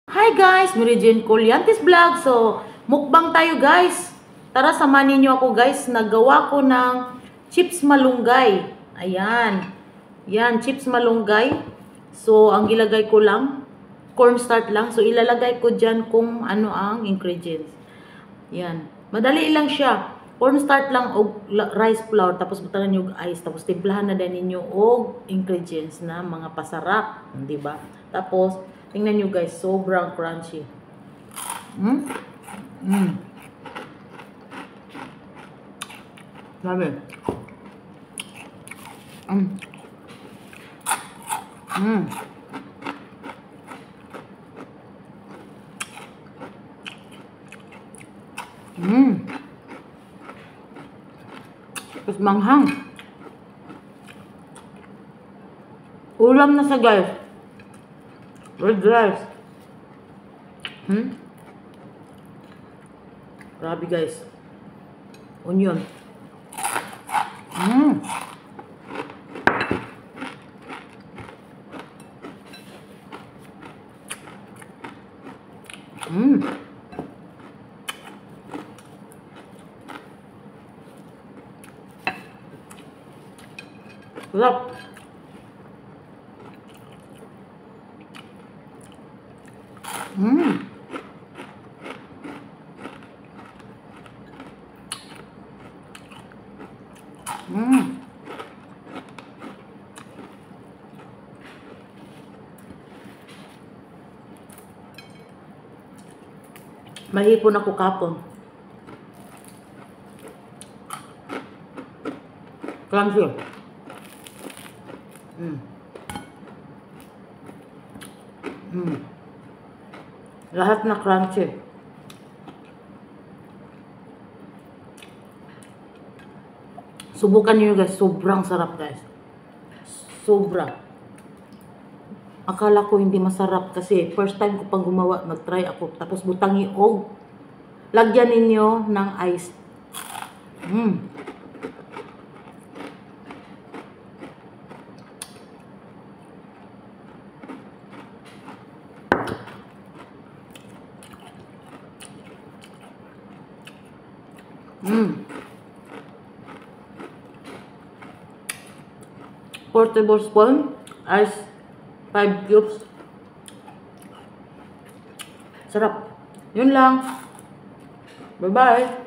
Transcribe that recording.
Hi guys, Meridian Colyantes Vlog. So, mukbang tayo guys. Tara, samahan niyo ako guys. Nagawa ko ng chips malunggay. Ayan. Yan, chips malunggay. So, ang gilagay ko lang, cornstarch lang. So, ilalagay ko dyan kung ano ang ingredients. Yan. Madali lang siya. Cornstarch lang o rice flour. Tapos butangan nyo ice. Tapos timplahan na din ninyo o ingredients na mga pasarap. Diba? Tapos, tingnan nyo guys, sobrang crunchy. Sabi. Tapos manghang. Ulam na sa guys. Red rice. Grabe guys. Onion. Sarap. Mahipon ako kapon. Crunchy. Lahat na crunchy. Subukan niyo guys, sobrang sarap guys. Sobra. Akala ko hindi masarap kasi first time ko pang gumawa, mag-try ako. Tapos butang iog. Lagyan ninyo ng ice. Portable spoon, ice 5 cubes. Sarap. Yun lang. Bye-bye.